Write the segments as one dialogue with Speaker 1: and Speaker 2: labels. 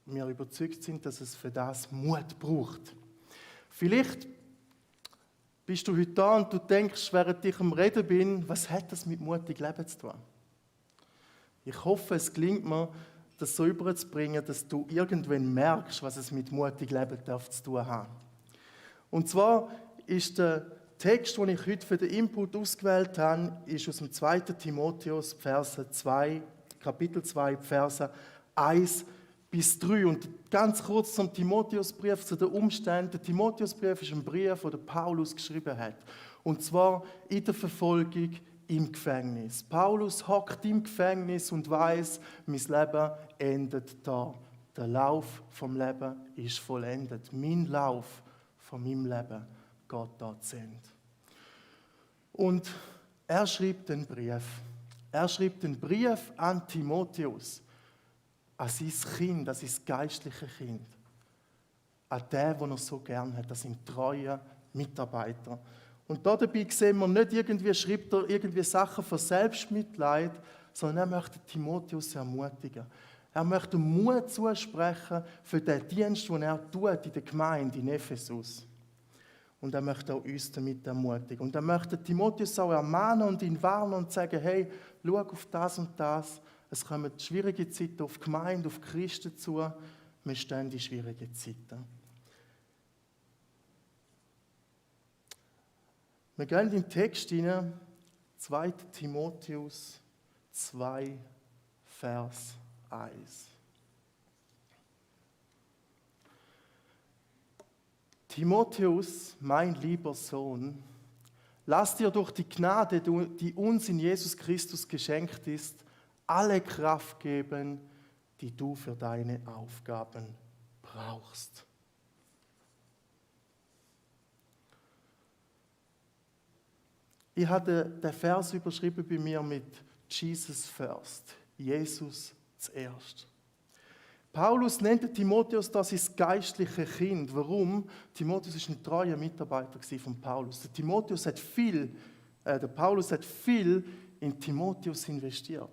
Speaker 1: wir überzeugt sind, dass es für das Mut braucht. Vielleicht bist du heute da und du denkst, während ich am Reden bin, was hat das mit mutig Leben zu tun? Ich hoffe, es gelingt mir, das so überzubringen, dass du irgendwann merkst, was es mit mutig Leben zu tun hat. Und zwar ist der Text, den ich heute für den Input ausgewählt habe, ist aus dem 2. Timotheus, Kapitel 2, Verse 1 bis 3. Und ganz kurz zum Timotheusbrief, zu den Umständen. Der Timotheusbrief ist ein Brief, den Paulus geschrieben hat. Und zwar in der Verfolgung im Gefängnis. Paulus hockt im Gefängnis und weiß, mein Leben endet da. Der Lauf vom Leben ist vollendet. Mein Lauf von meinem Leben geht da zu Ende. Und er schreibt den Brief. Er schreibt den Brief an Timotheus, an sein Kind, an sein geistliches Kind, an den, den er so gern hat, an seinen treuen Mitarbeiter. Und dabei sehen wir nicht irgendwie, schreibt er irgendwie Sachen von Selbstmitleid, sondern er möchte Timotheus ermutigen. Er möchte Mut zusprechen für den Dienst, den er tut in der Gemeinde in Ephesus. Und er möchte auch uns damit ermutigen. Und er möchte Timotheus auch ermahnen und ihn warnen und sagen, hey, schau auf das und das. Es kommen schwierige Zeiten auf die Gemeinde, auf die Christen zu. Wir stehen in schwierigen Zeiten. Wir gehen in den Text hinein, 2. Timotheus 2, Vers 1. Timotheus, mein lieber Sohn, lass dir durch die Gnade, die uns in Jesus Christus geschenkt ist, alle Kraft geben, die du für deine Aufgaben brauchst. Ich hatte den Vers überschrieben bei mir mit Jesus first, Jesus zuerst. Paulus nannte Timotheus das sein geistliches Kind. Warum? Timotheus war ein treuer Mitarbeiter von Paulus. Der Paulus hat viel in Timotheus investiert.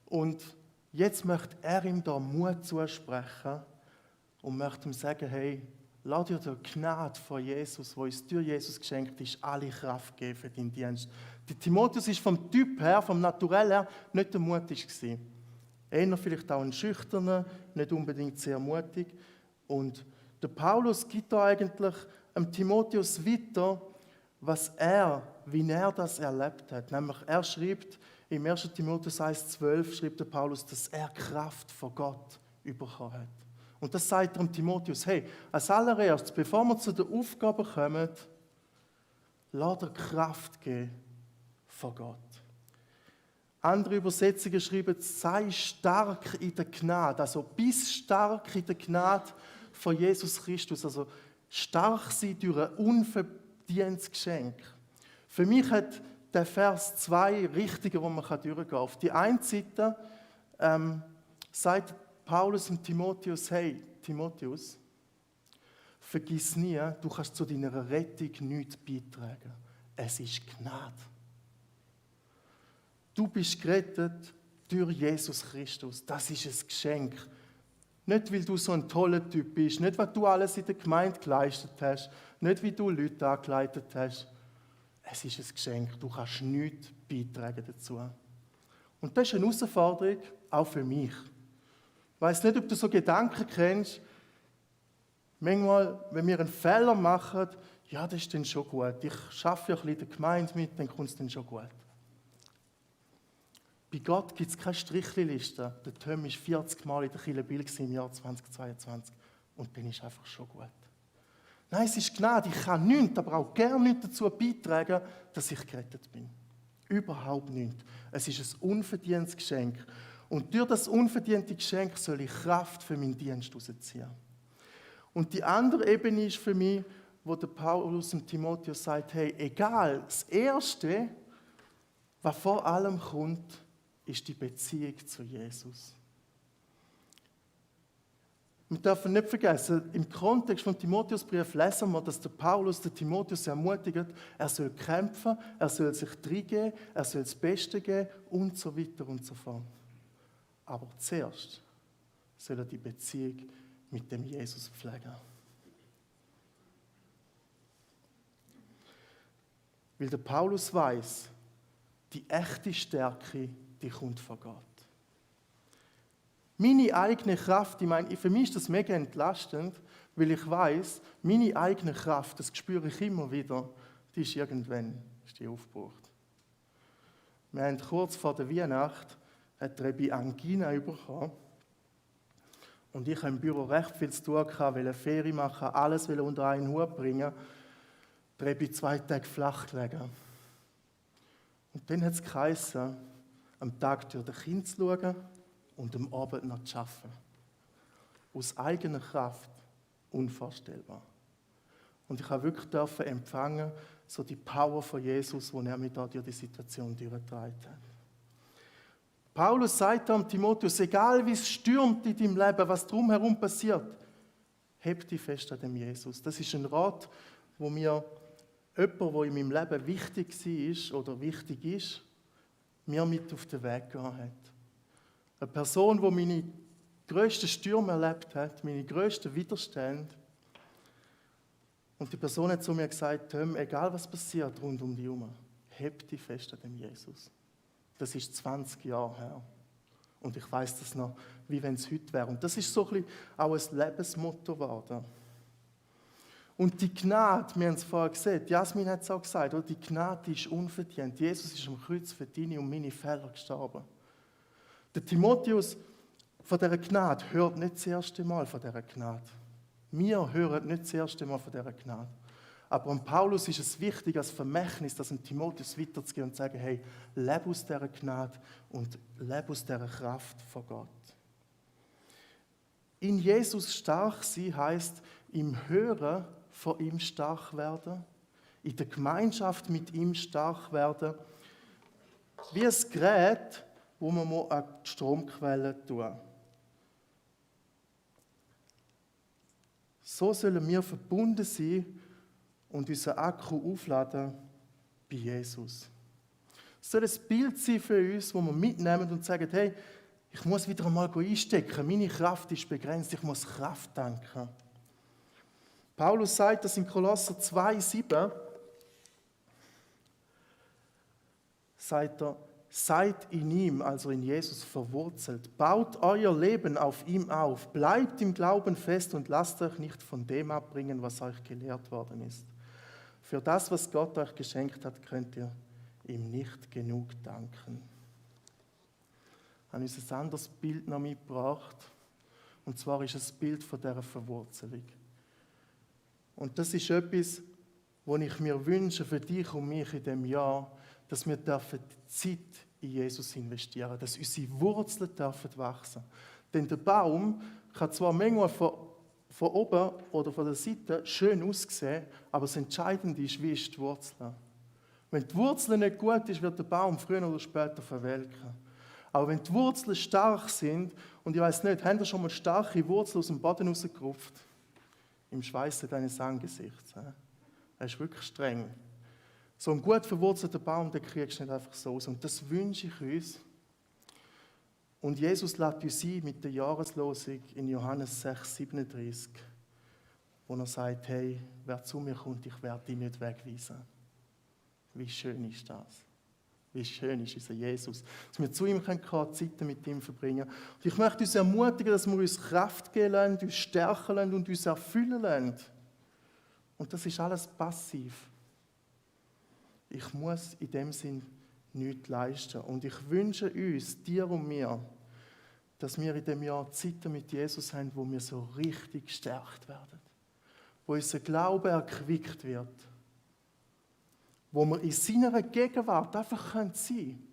Speaker 1: Und jetzt möchte er ihm da Mut zusprechen und möchte ihm sagen, hey, lass dir die Gnade von Jesus, die uns durch Jesus geschenkt ist, alle Kraft geben für deinen Dienst. Der Timotheus ist vom Typ her, vom Naturell her, nicht der mutigste. Eher vielleicht auch ein Schüchterner, nicht unbedingt sehr mutig. Und der Paulus gibt da eigentlich dem Timotheus weiter, wie er das erlebt hat. Nämlich er schreibt im 1. Timotheus 1,12 schreibt der Paulus, dass er Kraft von Gott bekommen hat. Und das sagt er dem Timotheus, hey, als allererstes, bevor wir zu der Aufgabe kommen, lass dir Kraft geben von Gott. Andere Übersetzungen schreiben, sei stark in der Gnade, also bist stark in der Gnade von Jesus Christus, also stark sein durch ein unverdientes Geschenk. Für mich hat der Vers 2 Richtungen, wo man durchgehen kann. Auf die einen Seite sagt Paulus und Timotheus, hey, Timotheus, vergiss nie, du kannst zu deiner Rettung nichts beitragen. Es ist Gnade. Du bist gerettet durch Jesus Christus. Das ist ein Geschenk. Nicht, weil du so ein toller Typ bist, nicht, weil du alles in der Gemeinde geleistet hast, nicht, weil du Leute angeleitet hast. Es ist ein Geschenk. Du kannst nichts beitragen dazu. Und das ist eine Herausforderung, auch für mich. Ich weiss nicht, ob du so Gedanken kennst. Manchmal, wenn wir einen Fehler machen, ja, das ist dann schon gut. Ich arbeite ja ein bisschen in der Gemeinde mit, dann kommt es dann schon gut. Bei Gott gibt es keine Strichliste. Der Tom war 40 Mal in der Kirche Bill im Jahr 2022. Und dann ist einfach schon gut. Nein, es ist Gnade. Ich kann nichts, aber auch gerne nichts dazu beitragen, dass ich gerettet bin. Überhaupt nichts. Es ist ein unverdientes Geschenk. Und durch das unverdiente Geschenk soll ich Kraft für meinen Dienst herausziehen. Und die andere Ebene ist für mich, wo der Paulus und Timotheus sagt, hey, egal, das Erste, was vor allem kommt, ist die Beziehung zu Jesus. Wir dürfen nicht vergessen, im Kontext vom Timotheusbrief lesen wir, dass der Paulus den Timotheus ermutigt, er soll kämpfen, er soll sich reingeben, er soll das Beste geben und so weiter und so fort. Aber zuerst sollen die Beziehung mit dem Jesus pflegen. Weil der Paulus weiß, die echte Stärke, die kommt von Gott. Meine eigene Kraft, ich meine, für mich ist das mega entlastend, weil ich weiß, meine eigene Kraft, das spüre ich immer wieder, die ist irgendwann aufgebraucht. Wir haben kurz vor der Weihnacht hat Rebi Angina bekommen. Und ich habe im Büro recht viel zu tun, wollte eine Ferie machen, alles unter einen Hut bringen. Rebi 2 Tage flach gelegen. Und dann hat es geheißen, am Tag durch das Kind zu schauen und am Abend noch zu arbeiten. Aus eigener Kraft unvorstellbar. Und ich habe wirklich empfangen, so die Power von Jesus, wo er mich da durch die Situation durchgetragen hat. Paulus sagt am Timotheus, egal wie es stürmt in deinem Leben, was drumherum passiert, heb dich fest an dem Jesus. Das ist ein Rat, wo mir jemand, der in meinem Leben wichtig war oder wichtig ist, mir mit auf den Weg gegeben hat. Eine Person, die meine grössten Stürme erlebt hat, meine grössten Widerstände. Und die Person hat zu mir gesagt, Tom, egal was passiert rund um dich herum, heb dich fest an dem Jesus. Das ist 20 Jahre her. Und ich weiß das noch, wie wenn es heute wäre. Und das ist so ein bisschen auch ein Lebensmotto geworden. Und die Gnade, wir haben es vorher gesehen, Jasmin hat es auch gesagt, die Gnade ist unverdient. Jesus ist am Kreuz für deine und meine Fehler gestorben. Der Timotheus von dieser Gnade hört nicht das erste Mal von dieser Gnade. Wir hören nicht das erste Mal von dieser Gnade. Aber an Paulus ist es wichtig, als Vermächtnis, das an Timotheus weiterzugehen und zu sagen, hey, lebe aus dieser Gnade und lebe aus dieser Kraft von Gott. In Jesus stark sein heisst, im Hören von ihm stark werden, in der Gemeinschaft mit ihm stark werden, wie ein Gerät, wo man an die Stromquelle tun muss. So sollen wir verbunden sein und unseren Akku aufladen bei Jesus. Es soll ein Bild sein für uns, wo wir mitnehmen und sagen, hey, ich muss wieder einmal einstecken, meine Kraft ist begrenzt, ich muss Kraft tanken. Paulus sagt das in Kolosser 2,7, sagt er, seid in ihm, also in Jesus, verwurzelt. Baut euer Leben auf ihm auf. Bleibt im Glauben fest und lasst euch nicht von dem abbringen, was euch gelehrt worden ist. Für das, was Gott euch geschenkt hat, könnt ihr ihm nicht genug danken. Ich habe uns ein anderes Bild noch mitgebracht. Und zwar ist es das Bild von dieser Verwurzelung. Und das ist etwas, was ich mir wünsche für dich und mich in diesem Jahr, dass wir die Zeit in Jesus investieren, dass unsere Wurzeln wachsen dürfen. Denn der Baum kann zwar manchmal von oben oder von der Seite schön aussehen, aber das Entscheidende ist, wie ist die Wurzel. Wenn die Wurzel nicht gut ist, wird der Baum früher oder später verwelken. Aber wenn die Wurzeln stark sind, und ich weiss nicht, habt ihr schon mal starke Wurzeln aus dem Boden rausgerupft? Im Schweiße deines Angesichts. Das ist wirklich streng. So ein gut verwurzelter Baum, den kriegst du nicht einfach so raus. Und das wünsche ich uns. Und Jesus lädt uns ein mit der Jahreslosung in Johannes 6,37, wo er sagt, hey, wer zu mir kommt, ich werde dich nicht wegweisen. Wie schön ist das? Wie schön ist unser Jesus, dass wir zu ihm kommen können, Zeiten mit ihm verbringen. Und ich möchte uns ermutigen, dass wir uns Kraft geben lassen, uns stärken lassen und uns erfüllen lassen. Und das ist alles passiv. Ich muss in dem Sinn nichts leisten. Und ich wünsche uns, dir und mir, dass wir in dem Jahr Zeiten mit Jesus haben, wo wir so richtig gestärkt werden. Wo unser Glaube erquickt wird. Wo wir in seiner Gegenwart einfach sein können.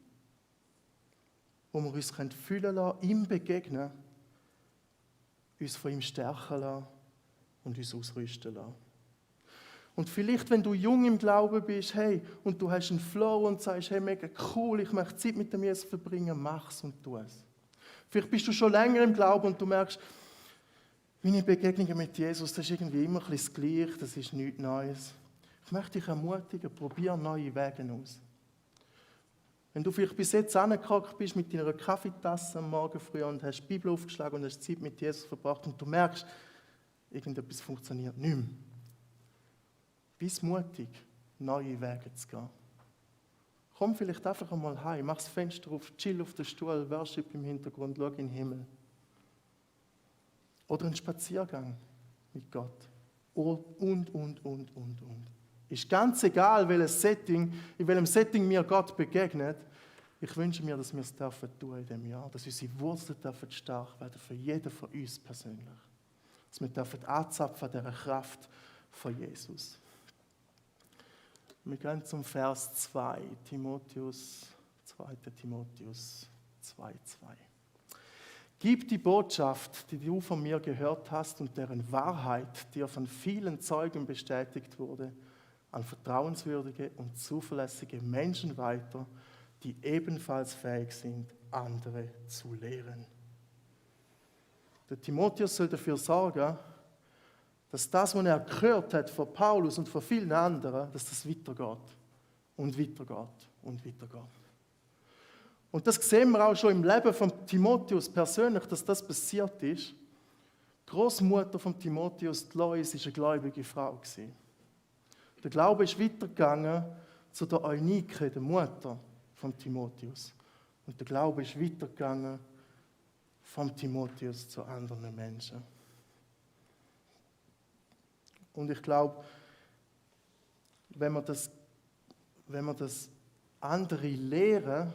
Speaker 1: Wo wir uns fühlen lassen, ihm begegnen, uns von ihm stärken lassen und uns ausrüsten lassen. Und vielleicht, wenn du jung im Glauben bist, hey, und du hast einen Flow und sagst, hey, mega cool, ich möchte Zeit mit dem Jesus verbringen, mach's und tu es. Vielleicht bist du schon länger im Glauben und du merkst, meine Begegnungen mit Jesus, das ist irgendwie immer ein bisschen das Gleiche, das ist nichts Neues. Ich möchte dich ermutigen, probier neue Wege aus. Wenn du vielleicht bis jetzt angehockt bist mit deiner Kaffeetasse am Morgen früh und hast die Bibel aufgeschlagen und hast Zeit mit Jesus verbracht und du merkst, irgendetwas funktioniert nicht mehr. Bist mutig, neue Wege zu gehen. Komm vielleicht einfach einmal heim, mach das Fenster auf, chill auf den Stuhl, Worship im Hintergrund, schau in den Himmel. Oder einen Spaziergang mit Gott. Und. Ist ganz egal, in welchem Setting mir Gott begegnet. Ich wünsche mir, dass wir es tun in diesem Jahr. Dass unsere Wurzeln stark werden für jeden von uns persönlich. Dass wir anzapfen an dieser Kraft von Jesus. Wir gehen zum Vers 2, 2. Timotheus 2,2. Gib die Botschaft, die du von mir gehört hast und deren Wahrheit dir von vielen Zeugen bestätigt wurde, an vertrauenswürdige und zuverlässige Menschen weiter, die ebenfalls fähig sind, andere zu lehren. Der Timotheus soll dafür sorgen, dass das, was er gehört hat von Paulus und von vielen anderen, dass das weitergeht und weitergeht und weitergeht. Und das sehen wir auch schon im Leben von Timotheus persönlich, dass das passiert ist. Die Großmutter von Timotheus, Lois, war eine gläubige Frau. Der Glaube ist weitergegangen zu der Eunike, der Mutter von Timotheus. Und der Glaube ist weitergegangen von Timotheus zu anderen Menschen. Und ich glaube, wenn wir das andere lehren,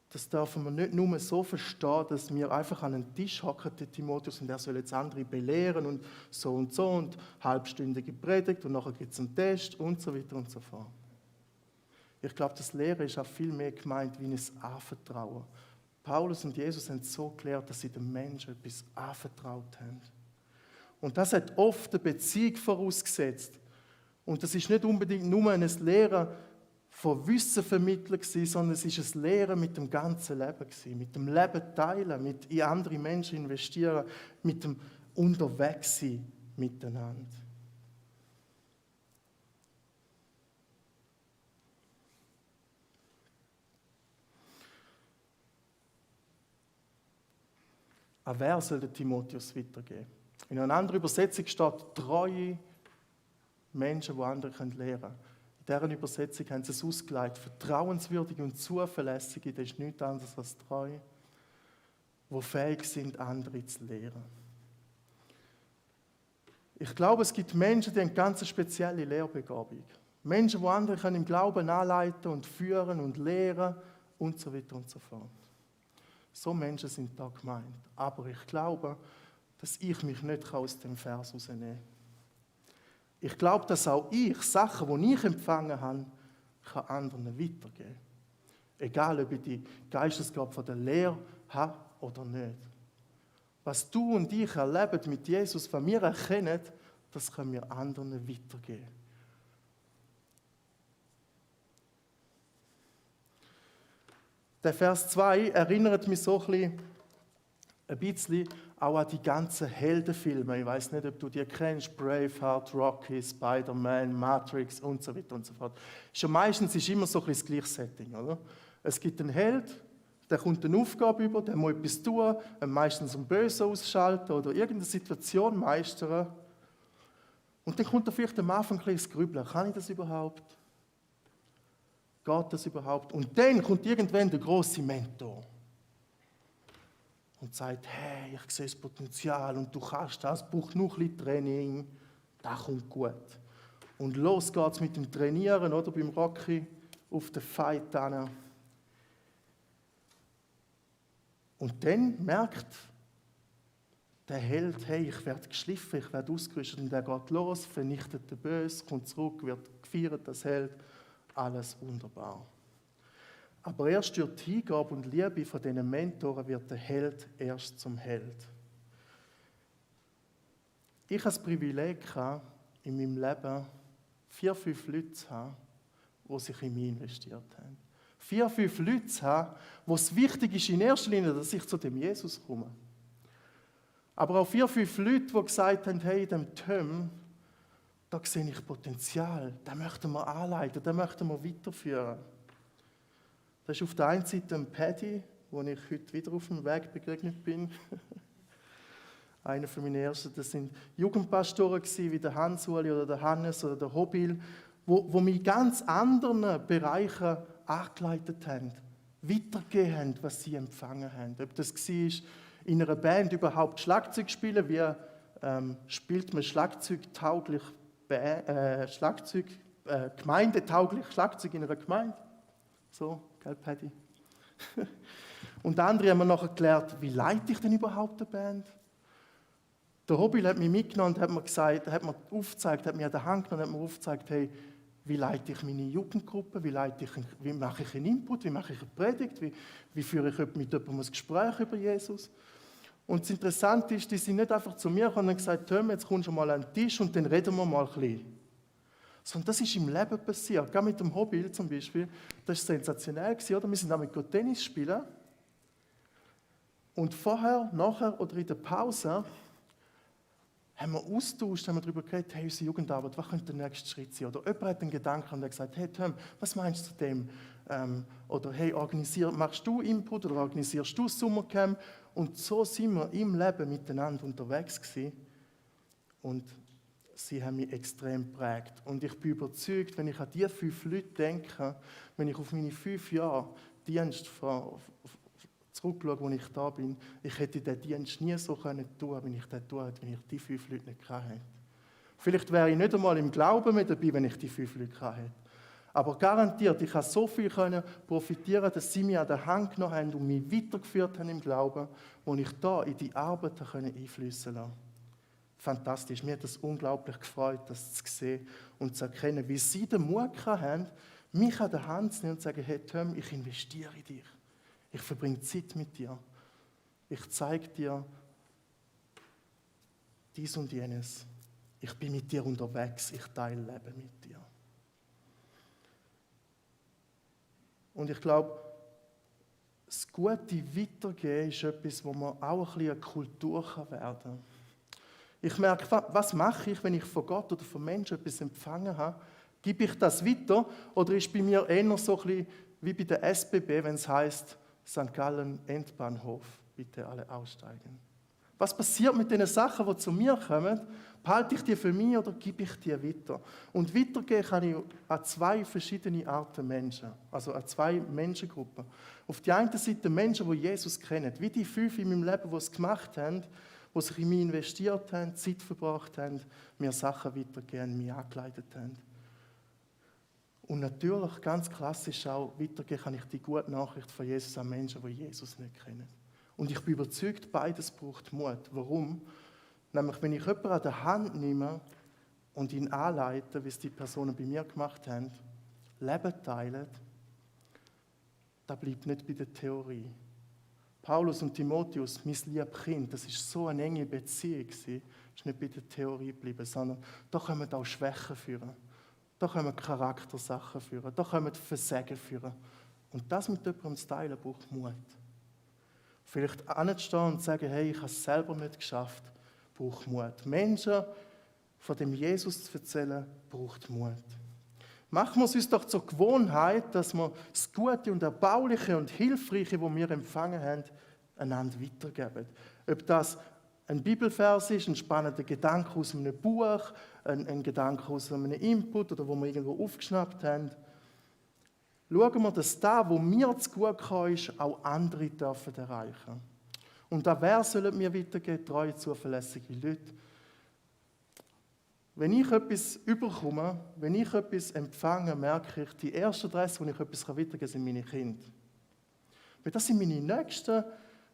Speaker 1: das dürfen wir nicht nur so verstehen, dass wir einfach an einen Tisch hocken, der Timotheus, und er soll jetzt andere belehren und und halbstündige Predigt und nachher gibt es einen Test und so weiter und so fort. Ich glaube, das Lehren ist auch viel mehr gemeint wie ein Anvertrauen. Paulus und Jesus haben so gelehrt, dass sie den Menschen etwas anvertraut haben. Und das hat oft eine Beziehung vorausgesetzt. Und das ist nicht unbedingt nur ein Lehren von Wissen vermitteln, sondern es ist ein Lehren mit dem ganzen Leben, mit dem Leben teilen, mit in andere Menschen investieren, mit dem Unterwegssein miteinander. An wer soll der Timotheus weitergeben? In einer anderen Übersetzung steht treue Menschen, die andere lehren können. In dieser Übersetzung haben sie es ausgelegt. Vertrauenswürdige und zuverlässige, das ist nichts anderes als treu, die fähig sind, andere zu lehren. Ich glaube, es gibt Menschen, die haben eine ganz spezielle Lehrbegabung. Menschen, die andere im Glauben anleiten und führen und lehren und so weiter und so fort. So Menschen sind da gemeint. Aber ich glaube, dass ich mich nicht aus dem Vers herausnehmen kann. Ich glaube, dass auch ich Sachen, die ich empfangen habe, kann anderen weitergeben kann. Egal, ob ich die Geistesgabe von der Lehre habe oder nicht. Was du und ich erleben mit Jesus, was wir erkennen, das können wir anderen weitergeben. Der Vers 2 erinnert mich so ein bisschen auch an die ganzen Heldenfilme. Ich weiß nicht, ob du die kennst. Braveheart, Rocky, Spider-Man, Matrix und so weiter und so fort. Schon meistens ist immer so ein bisschen das gleiche Setting, oder? Es gibt einen Held, der kommt eine Aufgabe über, der muss etwas tun, meistens einen Bösen ausschalten oder irgendeine Situation meistern. Und dann kommt er vielleicht am Anfang ein bisschen ins Grübeln. Kann ich das überhaupt? Geht das überhaupt? Und dann kommt irgendwann der grosse Mentor und sagt, hey, ich sehe das Potenzial und du kannst das, braucht nur ein bisschen Training, das kommt gut. Und los geht's mit dem Trainieren, oder, beim Rocky auf den Fight hin. Und dann merkt der Held, hey, ich werde geschliffen, ich werde ausgerüstet und er geht los, vernichtet den Bösen, kommt zurück, wird gefeiert, das Held, alles wunderbar. Aber erst durch die Hingabe und Liebe von diesen Mentoren wird der Held erst zum Held. Ich hatte das Privileg, in meinem Leben 4, 5 Leute zu haben, die sich in mich investiert haben. 4, 5 Leute zu haben, wo es wichtig ist in erster Linie, dass ich zu dem Jesus komme. Aber auch 4, 5 Leute, die gesagt haben, hey, in dem Tom, da sehe ich Potenzial, den möchten wir anleiten, den möchten wir weiterführen. Das ist auf der einen Seite ein Paddy, wo ich heute wieder auf dem Weg begegnet bin. Einer von meinen ersten, das sind Jugendpastoren gewesen, wie der Hans-Uli oder der Hannes oder der Hobil, wo mich in ganz anderen Bereichen angeleitet haben, weitergegeben haben, was sie empfangen haben. Ob das war, in einer Band überhaupt Schlagzeug spielen, wie spielt man schlagzeugtauglich, gemeindetauglich Schlagzeug in einer Gemeinde. So, gell, Paddy? Und andere haben mir nachher gelernt, wie leite ich denn überhaupt eine Band? Der Hobby hat mich mitgenommen und hat mir gesagt, hat mir aufgezeigt, hat mir an der Hand genommen und hat mir aufgezeigt, hey, wie leite ich meine Jugendgruppe, wie mache ich einen Input, wie mache ich eine Predigt, wie führe ich mit jemandem ein Gespräch über Jesus. Und das Interessante ist, die sind nicht einfach zu mir gekommen und gesagt, hör mal, jetzt kommst du mal an den Tisch und dann reden wir mal ein bisschen. Sondern das ist im Leben passiert. Gerade mit dem Hobby zum Beispiel, das war sensationell, oder? Wir sind damit Tennis spielen. Und vorher, nachher oder in der Pause haben wir austauscht, haben wir darüber geredet, hey, unsere Jugendarbeit, was könnte der nächste Schritt sein? Oder jemand hat einen Gedanken und hat gesagt, hey Tom, was meinst du zu dem? Oder hey, machst du Input oder organisierst du das Sommercamp? Und so sind wir im Leben miteinander unterwegs gewesen. Und sie haben mich extrem geprägt. Und ich bin überzeugt, wenn ich an diese 5 Leute denke, wenn ich auf meine 5 Jahre Dienst zurückschaue, wo ich da bin, ich hätte diesen Dienst nie so tun können, wie ich den tue, wenn ich die 5 Leute nicht gehabt hätte. Vielleicht wäre ich nicht einmal im Glauben mit dabei, wenn ich die 5 Leute gehabt hätte. Aber garantiert, ich konnte so viel profitieren, dass sie mich an der Hand genommen haben und mich weitergeführt haben im Glauben, wo ich da in die Arbeit einfließen konnte. Fantastisch. Mir hat es unglaublich gefreut, das zu sehen und zu erkennen, wie sie den Mut haben, mich an der Hand zu nehmen und zu sagen, hey Tom, ich investiere in dich. Ich verbringe Zeit mit dir. Ich zeige dir dies und jenes. Ich bin mit dir unterwegs. Ich teile Leben mit dir. Und ich glaube, das gute Weitergehen ist etwas, wo man auch ein bisschen eine Kultur werden kann. Ich merke, was mache ich, wenn ich von Gott oder von Menschen etwas empfangen habe? Gebe ich das weiter? Oder ist bei mir eher so ein bisschen wie bei der SBB, wenn es heisst, St. Gallen Endbahnhof, bitte alle aussteigen. Was passiert mit den Sachen, die zu mir kommen? Behalte ich die für mich oder gebe ich die weiter? Und weitergehen kann ich an 2 verschiedene Arten Menschen, also an 2 Menschengruppen. Auf der einen Seite Menschen, die Jesus kennen, wie die 5 in meinem Leben, die es gemacht haben, die sich in mich investiert haben, Zeit verbracht haben, mir Sachen weitergeben, mich angeleitet haben. Und natürlich, ganz klassisch auch, weitergehen kann ich die gute Nachricht von Jesus an Menschen, die Jesus nicht kennen. Und ich bin überzeugt, beides braucht Mut. Warum? Nämlich, wenn ich jemanden an der Hand nehme und ihn anleite, wie es die Personen bei mir gemacht haben, Leben teilen, das bleibt nicht bei der Theorie. Paulus und Timotheus, mein liebes Kind, das ist so eine enge Beziehung gewesen, ist nicht bei der Theorie geblieben, sondern da können wir auch Schwächen führen. Da können wir Charaktersachen führen, da können wir Versagen führen. Und das mit jemandem zu teilen, braucht Mut. Vielleicht anzustehen und zu sagen, hey, ich habe es selber nicht geschafft, braucht Mut. Menschen von dem Jesus zu erzählen, braucht Mut. Machen wir es uns doch zur Gewohnheit, dass wir das Gute und Erbauliche und Hilfreiche, das wir empfangen haben, einander weitergeben. Ob das ein Bibelvers ist, ein spannender Gedanke aus einem Buch, ein Gedanke aus einem Input oder wo wir irgendwo aufgeschnappt haben. Schauen wir, dass das, wo mir zu gut kam, ist, auch andere dürfen erreichen. Und da wer sollen wir weitergeben? Treue, zuverlässige Leute. Wenn ich etwas überkomme, wenn ich etwas empfange, merke ich, die erste Adresse, wo ich etwas weitergeben kann, sind meine Kinder. Weil das sind meine Nächsten,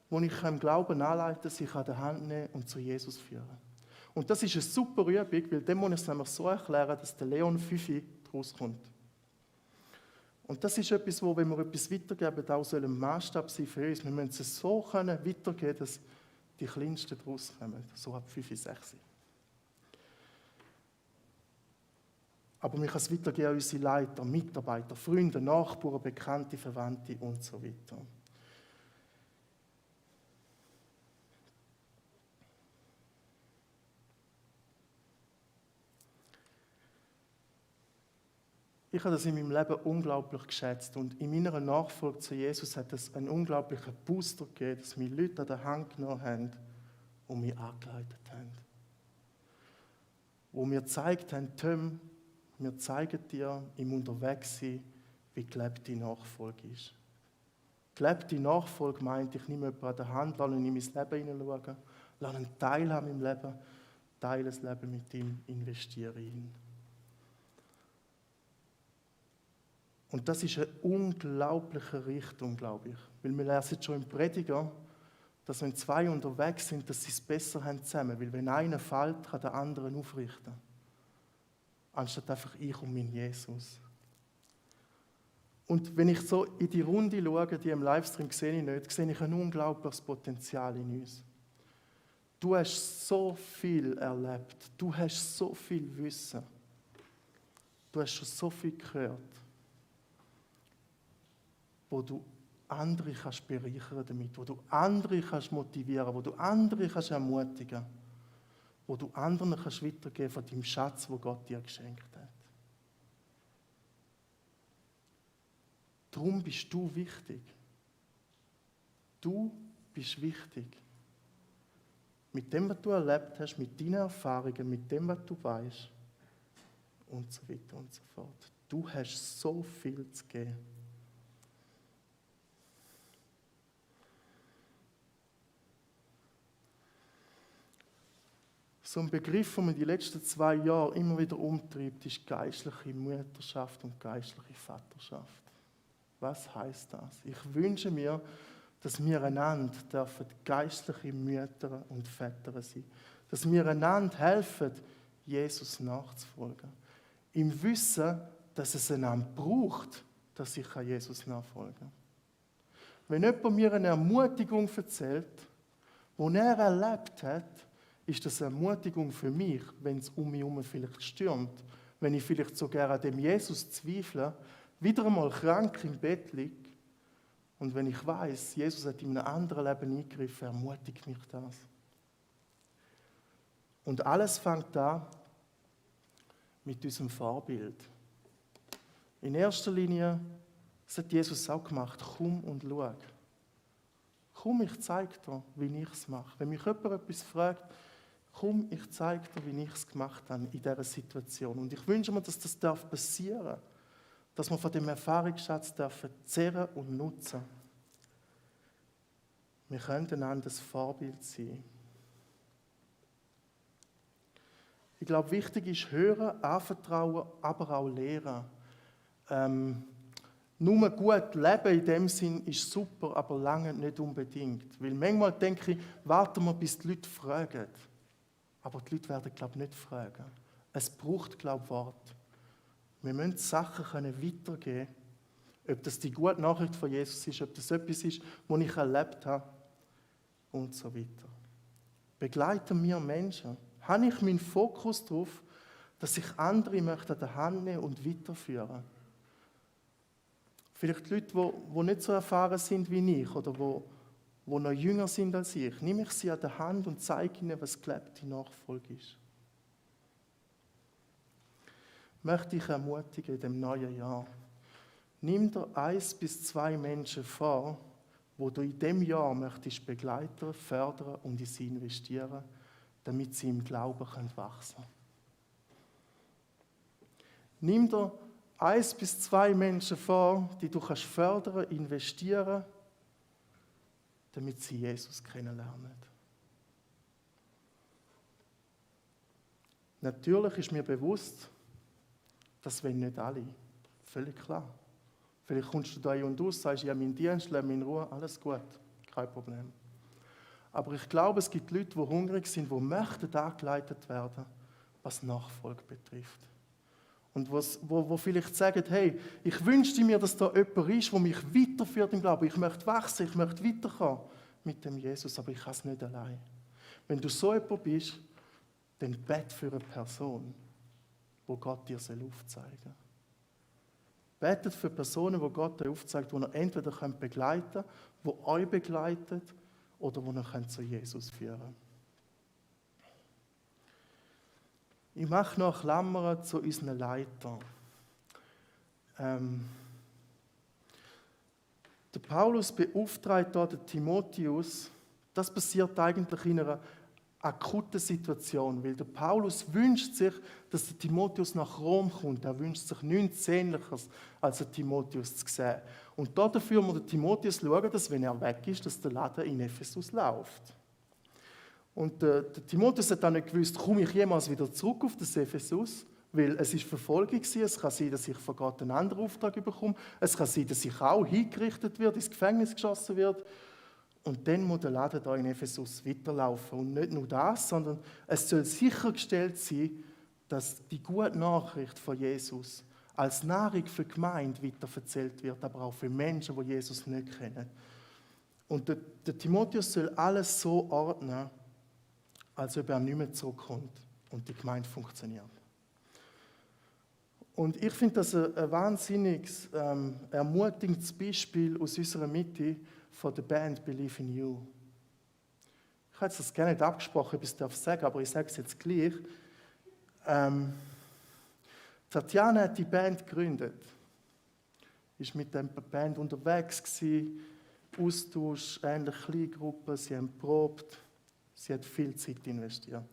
Speaker 1: die ich im Glauben anleiten, sich an der Hand nehmen und zu Jesus führen. Und das ist eine super Übung, weil dem muss ich es nämlich so erklären, dass der Leon 5 daraus kommt. Und das ist etwas, wo, wenn wir etwas weitergeben, auch ein Maßstab sein für uns. Wir müssen es so weitergeben können, dass die Kleinsten daraus kommen, so ab 5, 6. Aber wir können es weitergeben an unsere Leiter, Mitarbeiter, Freunde, Nachbarn, Bekannte, Verwandte und so weiter. Ich habe das in meinem Leben unglaublich geschätzt und in meiner Nachfolge zu Jesus hat es einen unglaublichen Booster gegeben, dass mich Leute an der Hand genommen haben und mich angeleitet haben. Wo mir gezeigt haben, Tim, wir zeigen dir im Unterwegssein, wie gelebte Nachfolge ist. Gelebte Nachfolge meint, ich nehme jemanden an der Hand, lasse ihn in mein Leben hineinschauen, lasse ihn teilhaben im Leben, teile das Leben mit ihm, investiere ihn. Und das ist eine unglaubliche Richtung, glaube ich. Weil wir lesen schon im Prediger, dass wenn zwei unterwegs sind, dass sie es besser haben zusammen. Weil wenn einer fällt, kann der andere ihn aufrichten. Anstatt einfach ich und mein Jesus. Und wenn ich so in die Runde schaue, die im Livestream sehe ich ein unglaubliches Potenzial in uns. Du hast so viel erlebt. Du hast so viel Wissen. Du hast schon so viel gehört, wo du andere kannst bereichern damit, wo du andere kannst motivieren, wo du andere kannst ermutigen, wo du anderen kannst weitergeben von deinem Schatz, wo Gott dir geschenkt hat. Darum bist du wichtig. Du bist wichtig. Mit dem, was du erlebt hast, mit deinen Erfahrungen, mit dem, was du weißt und so weiter und so fort. Du hast so viel zu geben. So ein Begriff, den man die letzten 2 Jahre immer wieder umtreibt, ist geistliche Mutterschaft und geistliche Vaterschaft. Was heißt das? Ich wünsche mir, dass wir einander geistliche Mütter und Väter sein. Dass wir einander helfen, Jesus nachzufolgen. Im Wissen, dass es einander braucht, dass ich Jesus nachfolgen kann. Wenn jemand mir eine Ermutigung erzählt, die er erlebt hat, ist das eine Ermutigung für mich, wenn es um mich herum vielleicht stürmt, wenn ich vielleicht sogar an dem Jesus zweifle, wieder einmal krank im Bett liege und wenn ich weiß, Jesus hat in einem anderen Leben eingegriffen, ermutigt mich das. Und alles fängt an mit unserem Vorbild. In erster Linie, das hat Jesus auch gemacht, komm und schau. Komm, ich zeige dir, wie ich es mache. Wenn mich jemand etwas fragt, komm, ich zeige dir, wie ich es gemacht habe in dieser Situation. Und ich wünsche mir, dass das passieren darf. Dass wir von dem Erfahrungsschatz zehren und nutzen. Wir können einander das Vorbild sein. Ich glaube, wichtig ist hören, anvertrauen, aber auch lehren. Nur gut leben in dem Sinn ist super, aber lange nicht unbedingt. Weil manchmal denke ich, warten wir, bis die Leute fragen. Aber die Leute werden, glaube ich, nicht fragen. Es braucht, glaube ich, Wort. Wir müssen Sachen weitergeben können. Ob das die gute Nachricht von Jesus ist, ob das etwas ist, was ich erlebt habe und so weiter. Begleiten wir Menschen. Habe ich meinen Fokus darauf, dass ich andere möchte an der Hand nehmen und weiterführen? Vielleicht Leute, die nicht so erfahren sind wie ich oder die noch jünger sind als ich. Nehme ich sie an der Hand und zeige ihnen, was gelebte Nachfolge ist. Möchte ich ermutigen in dem neuen Jahr. Nimm dir 1 bis 2 Menschen vor, wo du in dem Jahr möchtest begleiten, fördern und in sie investieren, damit sie im Glauben wachsen können. Nimm dir 1 bis 2 Menschen vor, die du kannst fördern, investieren, damit sie Jesus kennenlernen. Natürlich ist mir bewusst, das wollen nicht alle. Völlig klar. Vielleicht kommst du da ein und aus, sagst, ja, mein Dienst, lass mich in Ruhe, alles gut, kein Problem. Aber ich glaube, es gibt Leute, die hungrig sind, die möchten angeleitet werden, was Nachfolge betrifft. Und wo vielleicht sagen, hey, ich wünschte mir, dass da jemand ist, der mich weiterführt im Glauben. Ich möchte wachsen, ich möchte weiterkommen mit dem Jesus, aber ich kann es nicht allein. Wenn du so jemand bist, dann bete für eine Person, wo Gott dir aufzeigen soll. Betet für Personen, wo Gott dir aufzeigt, die ihr entweder begleiten könnt, die euch begleitet oder die ihr zu Jesus führen könnt. Ich mache noch Klammern zu unseren Leitern. Der Paulus beauftragt hier den Timotheus, das passiert eigentlich in einer akuten Situation, weil der Paulus wünscht sich, dass der Timotheus nach Rom kommt. Er wünscht sich nichts Sehnlicheres, als den Timotheus zu sehen. Und dafür muss der Timotheus schauen, dass, wenn er weg ist, dass der Laden in Ephesus läuft. Und der Timotheus hat dann nicht gewusst, komme ich jemals wieder zurück auf das Ephesus? Weil es ist Verfolgung gewesen. Es kann sein, dass ich von Gott einen anderen Auftrag bekomme. Es kann sein, dass ich auch hingerichtet werde, ins Gefängnis geschossen werde. Und dann muss der Laden hier in Ephesus weiterlaufen. Und nicht nur das, sondern es soll sichergestellt sein, dass die gute Nachricht von Jesus als Nahrung für die Gemeinde weiterverzählt wird, aber auch für Menschen, die Jesus nicht kennen. Und der Timotheus soll alles so ordnen, als ob er nicht mehr zurückkommt und die Gemeinde funktioniert. Und ich finde das ein wahnsinniges, ermutigendes Beispiel aus unserer Mitte von der Band Believe in You. Ich hätte es gerne nicht abgesprochen, ob ich es sagen darf, aber ich sage es jetzt gleich. Tatjana hat die Band gegründet. Ist mit der Band unterwegs gewesen, Austausch, ähnlich Kleingruppen, sie haben probt, sie hat viel Zeit investiert.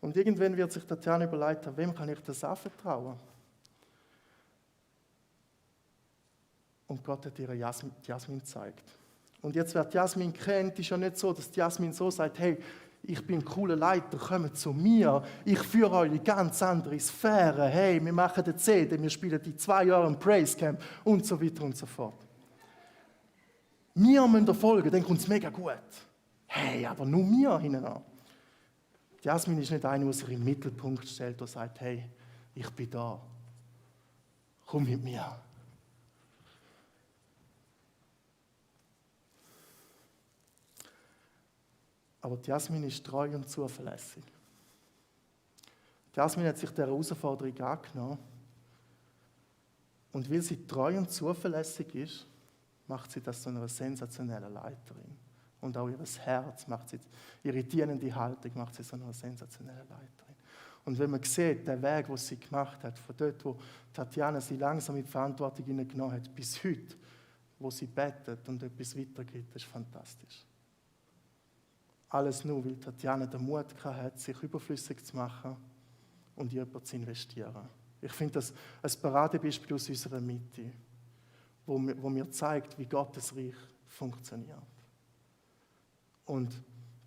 Speaker 1: Und irgendwann wird sich Tatjana überlegen, wem kann ich das anvertrauen? Und Gott hat ihr Jasmin gezeigt. Und jetzt, wer Jasmin kennt, ist ja nicht so, dass Jasmin so sagt, hey, ich bin ein cooler Leiter, kommt zu mir, ich führe euch in ganz andere Sphären, hey, wir machen eine CD, wir spielen die 2 Jahre im Praise Camp und so weiter und so fort. Wir müssen folgen, dann kommt es mega gut. Hey, aber nur wir hinten an. Jasmin ist nicht eine, die sich im Mittelpunkt stellt und sagt, hey, ich bin da, komm mit mir. Aber die Jasmin ist treu und zuverlässig. Die Jasmin hat sich dieser Herausforderung angenommen. Und weil sie treu und zuverlässig ist, macht sie das zu einer sensationellen Leiterin. Und auch ihr Herz macht sie, ihre dienende Haltung macht sie zu einer sensationellen Leiterin. Und wenn man sieht, den Weg, den sie gemacht hat, von dort, wo Tatjana sie langsam in die Verantwortung hineingenommen hat, bis heute, wo sie betet und etwas weitergibt, das ist fantastisch. Alles nur, weil Tatjana den Mut hatte, sich überflüssig zu machen und in jemanden zu investieren. Ich finde das ein Paradebeispiel aus unserer Mitte, wo mir zeigt, wie Gottes Reich funktioniert. Und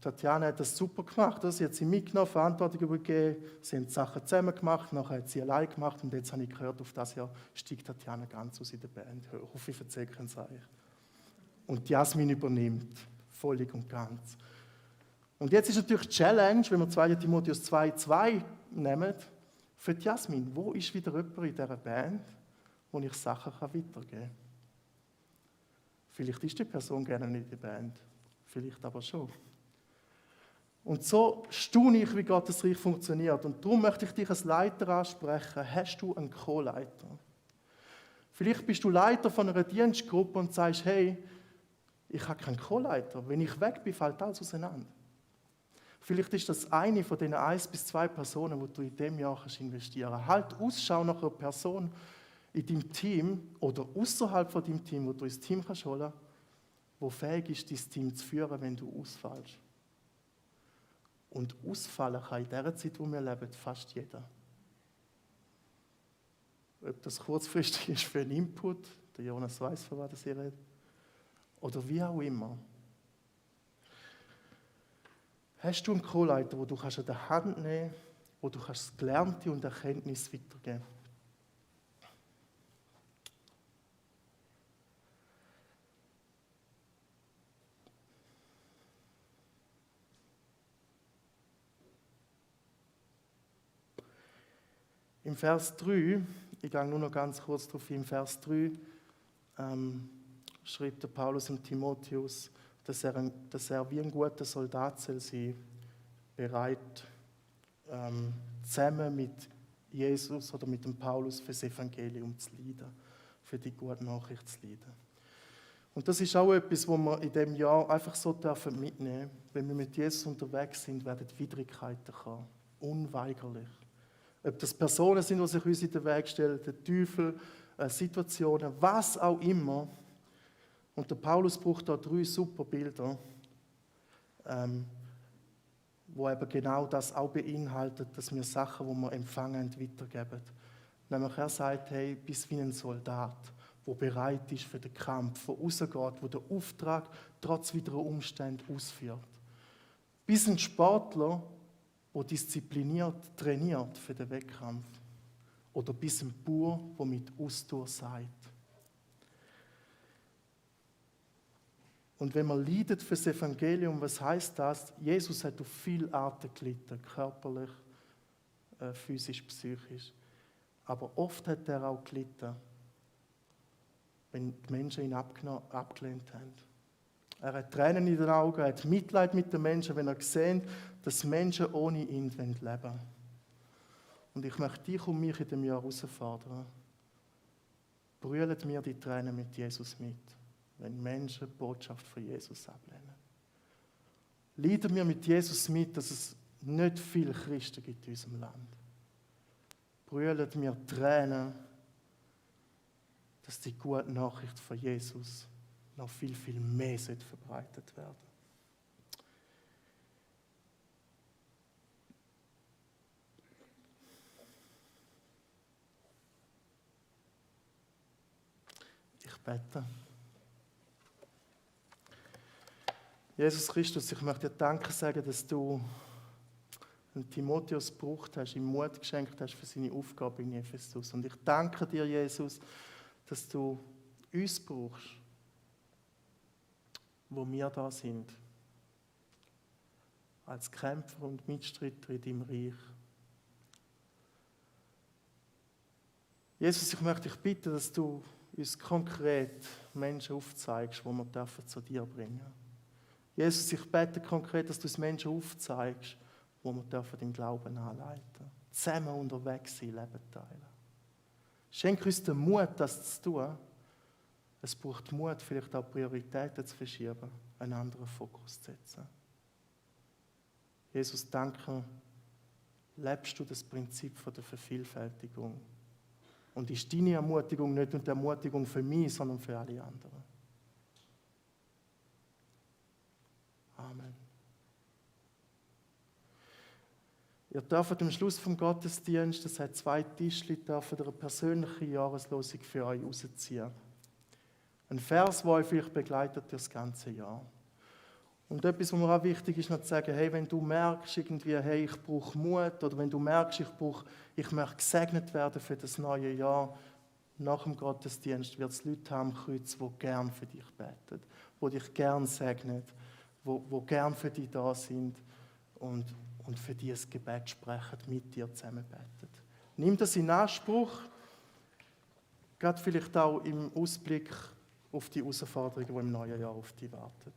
Speaker 1: Tatjana hat das super gemacht. Sie hat sie mitgenommen, Verantwortung übergeben, sie haben die Sachen zusammen gemacht, nachher hat sie allein gemacht und jetzt habe ich gehört, auf das Jahr steigt Tatjana ganz aus in der Band. Ich hoffe, ich erzähle keinen Seich. Und Jasmin übernimmt, völlig und ganz. Und jetzt ist natürlich die Challenge, wenn wir 2. Timotheus 2,2 nehmen, für die Jasmin, wo ist wieder jemand in dieser Band, wo ich Sachen weitergeben kann? Vielleicht ist die Person gerne nicht in der Band, vielleicht aber schon. Und so staune ich, wie Gottes Reich funktioniert. Und darum möchte ich dich als Leiter ansprechen. Hast du einen Co-Leiter? Vielleicht bist du Leiter von einer Dienstgruppe und sagst, hey, ich habe keinen Co-Leiter. Wenn ich weg bin, fällt alles auseinander. Vielleicht ist das eine von den 1 bis 2 Personen, die du in diesem Jahr investieren kannst. Halt Ausschau nach einer Person in deinem Team oder außerhalb von deinem Team, wo du ins Team kannst holen, wo fähig ist, dein Team zu führen, wenn du ausfällst. Und ausfallen kann in der Zeit, wo wir leben, fast jeder. Ob das kurzfristig ist für einen Input, der Jonas weiss, von was er redet, oder wie auch immer. Hast du einen Co-Leiter, wo du an der Hand nehmen kannst, wo du das Gelernte und Erkenntnis weitergeben kannst? Im Vers 3, ich gehe nur noch ganz kurz darauf ein, im Vers 3 schreibt der Paulus dem Timotheus, dass er wie ein guter Soldat soll sein, bereit, zusammen mit Jesus oder mit dem Paulus für das Evangelium zu leiden, für die gute Nachricht zu leiden. Und das ist auch etwas, was wir in diesem Jahr einfach so mitnehmen dürfen. Wenn wir mit Jesus unterwegs sind, werden Widrigkeiten kommen. Unweigerlich. Ob das Personen sind, die sich uns in den Weg stellen, der Teufel, Situationen, was auch immer. Und der Paulus braucht da 3 super Bilder, wo eben genau das auch beinhaltet, dass wir Sachen, die wir empfangen, weitergeben. Nämlich er sagt, hey, bist wie ein Soldat, der bereit ist für den Kampf, der rausgeht, der den Auftrag trotz widriger Umstände ausführt. Bis ein Sportler, der diszipliniert trainiert für den Wettkampf. Oder bis ein Bauer, der mit Ausdauer sagt. Und wenn man leidet für das Evangelium, was heißt das? Jesus hat auf viele Arten gelitten, körperlich, physisch, psychisch. Aber oft hat er auch gelitten, wenn die Menschen ihn abgelehnt haben. Er hat Tränen in den Augen, er hat Mitleid mit den Menschen, wenn er sieht, dass Menschen ohne ihn leben wollen. Und ich möchte dich und mich in diesem Jahr herausfordern. Brüllen mir die Tränen mit Jesus mit, wenn Menschen die Botschaft von Jesus ablehnen. Leiden wir mit Jesus mit, dass es nicht viele Christen gibt in unserem Land. Brüllen mir Tränen, dass die gute Nachricht von Jesus noch viel, viel mehr verbreitet werden. Ich bete. Jesus Christus, ich möchte dir Danke sagen, dass du Timotheus gebraucht hast, ihm Mut geschenkt hast für seine Aufgabe in Ephesus. Und ich danke dir, Jesus, dass du uns brauchst, wo wir da sind, als Kämpfer und Mitstreiter in deinem Reich. Jesus, ich möchte dich bitten, dass du uns konkret Menschen aufzeigst, die wir zu dir bringen dürfen. Jesus, ich bete konkret, dass du uns Menschen aufzeigst, wo wir den Glauben anleiten dürfen. Zusammen unterwegs sein, Leben teilen. Schenk uns den Mut, das zu tun. Es braucht Mut, vielleicht auch Prioritäten zu verschieben, einen anderen Fokus zu setzen. Jesus, danke, lebst du das Prinzip der Vervielfältigung. Und ist deine Ermutigung nicht nur die Ermutigung für mich, sondern für alle anderen. Amen. Ihr dürft am Schluss vom Gottesdienst, das hat 2 Tischchen, dürft eine persönliche Jahreslosung für euch rausziehen. Ein Vers, der euch vielleicht begleitet das ganze Jahr. Und etwas, was mir auch wichtig ist, noch zu sagen, hey, wenn du merkst, irgendwie, hey, ich brauche Mut, oder wenn du merkst, ich möchte gesegnet werden für das neue Jahr, nach dem Gottesdienst wird es Leute haben am Kreuz, die gern für dich beten, die dich gern segnen, die gern für dich da sind und für dich ein Gebet sprechen, mit dir zusammen beten. Nimm das in Anspruch, gerade vielleicht auch im Ausblick auf die Herausforderungen, die im neuen Jahr auf dich warten.